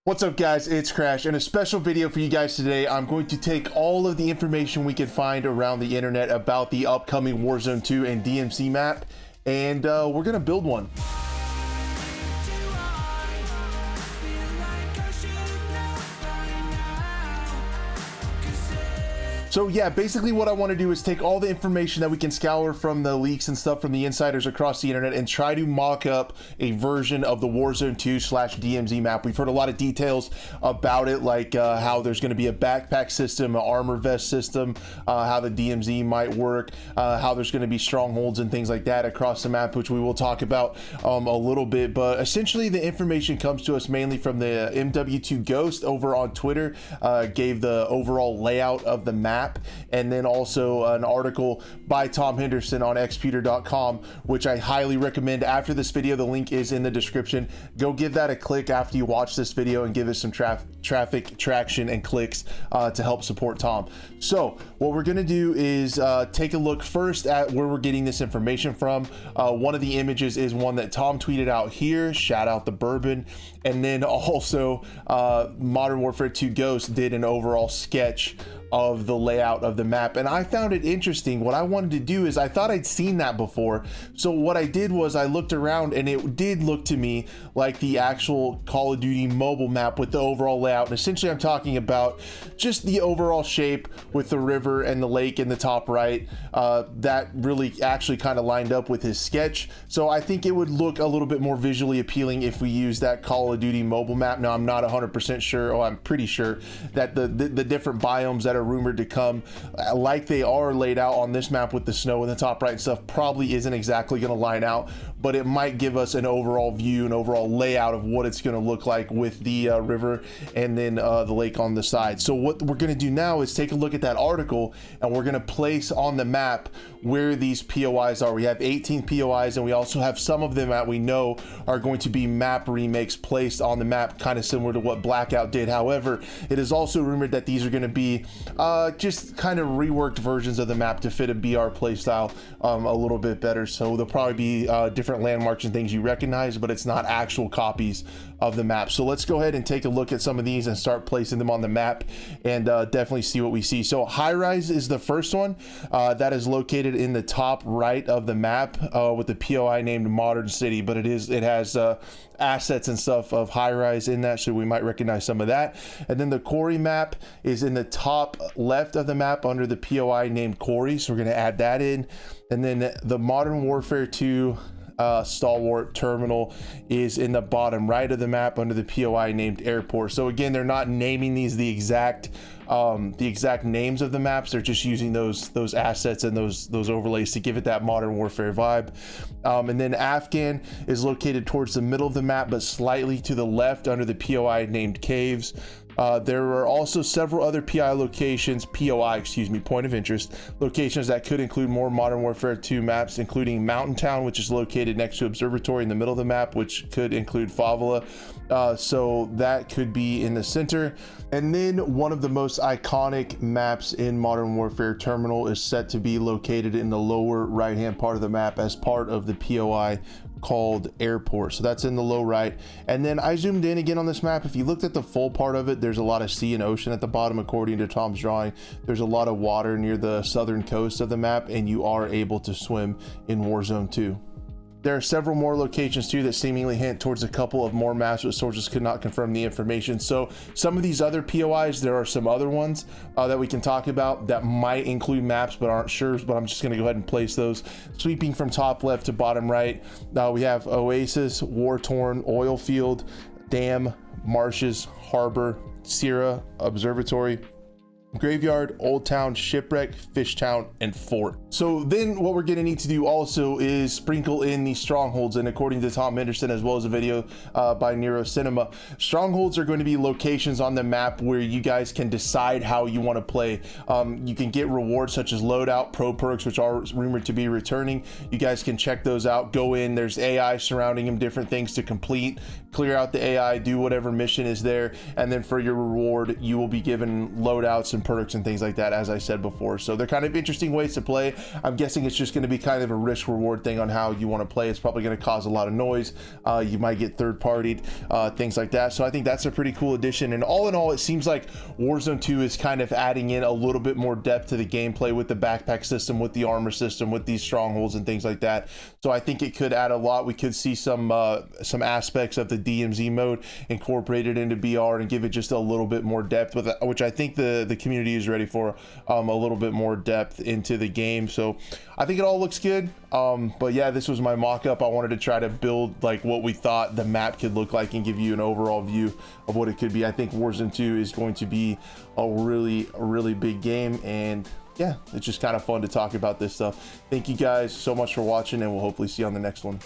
What's up guys, it's Crash, and a special video for you guys today. I'm going to take all of the information we can find around the internet about the upcoming Warzone 2 and DMZ map, and we're gonna build one. So yeah, basically what I want to do is take all the information that we can scour from the leaks and stuff from the insiders across the internet and try to mock up a version of the Warzone 2/DMZ map. We've heard a lot of details about it, like how there's going to be a backpack system, an armor vest system, how the DMZ might work, how there's going to be strongholds and things like that across the map, which we will talk about a little bit. But essentially the information comes to us mainly from the MWII Ghost over on Twitter, gave the overall layout of the map, and then also an article by Tom Henderson on xputer.com, which I highly recommend. After this video, the link is in the description. Go give that a click after you watch this video and give us some traffic traction and clicks to help support Tom. So what we're gonna do is take a look first at where we're getting this information from. One of the images is one that Tom tweeted out here, shout out the bourbon, and then also Modern Warfare 2 Ghost did an overall sketch of the layout of the map, and I found it interesting. What I wanted to do is, I thought I'd seen that before, so what I did was I looked around, and it did look to me like the actual Call of Duty mobile map with the overall layout. And essentially I'm talking about just the overall shape with the river and the lake in the top right. That really actually kind of lined up with his sketch, so I think it would look a little bit more visually appealing if we use that Call of Duty mobile map. Now I'm not 100% sure, I'm pretty sure that the different biomes that are rumored to come, like they are laid out on this map with the snow in the top right and stuff, probably isn't exactly going to line out, but it might give us an overall view, an overall layout of what it's going to look like with the river and then the lake on the side. So what we're going to do now is take a look at that article, and we're going to place on the map where these POIs are. We have 18 POIs, and we also have some of them that we know are going to be map remakes placed on the map, kind of similar to what Blackout did. However, it is also rumored that these are going to be just kind of reworked versions of the map to fit a BR playstyle a little bit better. So there'll probably be different landmarks and things you recognize, but it's not actual copies of the map. So let's go ahead and take a look at some of these and start placing them on the map, and definitely see what we see. So High Rise is the first one that is located in the top right of the map with the POI named Modern City, but it has assets and stuff of High Rise in that, so we might recognize some of that. And then the Quarry map is in the top left of the map under the POI named Quarry, so we're going to add that in. And then the Modern Warfare 2 Stalwart Terminal is in the bottom right of the map under the POI named Airport. So again, they're not naming these the exact names of the maps. They're just using those assets and those overlays to give it that Modern Warfare vibe. And then Afghan is located towards the middle of the map, but slightly to the left under the POI named Caves. There are also several other POI, excuse me, point of interest locations that could include more Modern Warfare 2 maps, including Mountain Town, which is located next to Observatory in the middle of the map, which could include Favela. So that could be in the center. And then one of the most iconic maps in Modern Warfare Terminal is set to be located in the lower right hand part of the map as part of the POI called Airport. So that's in the low right. And then I zoomed in again on this map. If you looked at the full part of it, there's a lot of sea and ocean at the bottom. According to Tom's drawing, there's a lot of water near the southern coast of the map, and you are able to swim in Warzone 2. There are several more locations too that seemingly hint towards a couple of more maps, but sources could not confirm the information. So some of these other POIs, there are some other ones that we can talk about that might include maps but aren't sure, but I'm just going to go ahead and place those. Sweeping from top left to bottom right, we have Oasis, War-Torn, Oil Field, Dam, Marshes, Harbor, Sierra, Observatory, Graveyard, Old Town, Shipwreck, Fish Town, and Fort. So then what we're gonna need to do also is sprinkle in these strongholds, and according to Tom Henderson, as well as a video by Nero Cinema, strongholds are going to be locations on the map where you guys can decide how you want to play. You can get rewards such as loadout, pro perks, which are rumored to be returning. You guys can check those out, go in, there's AI surrounding them, different things to complete, clear out the AI, do whatever mission is there, and then for your reward you will be given loadouts and perks and things like that, as I said before. So they're kind of interesting ways to play. I'm guessing it's just going to be kind of a risk reward thing on how you want to play. It's probably going to cause a lot of noise. You might get third-partied, things like that. So I think that's a pretty cool addition. And all in all, it seems like Warzone 2 is kind of adding in a little bit more depth to the gameplay with the backpack system, with the armor system, with these strongholds and things like that. So I think it could add a lot. We could see some aspects of the DMZ mode incorporated into BR and give it just a little bit more depth, with which I think the community is ready for, a little bit more depth into the game. So I think it all looks good. But yeah, this was my mock-up. I wanted to try to build like what we thought the map could look like and give you an overall view of what it could be. I think Warzone 2 is going to be a really big game, and yeah, it's just kind of fun to talk about this stuff. Thank you guys so much for watching, and we'll hopefully see you on the next one.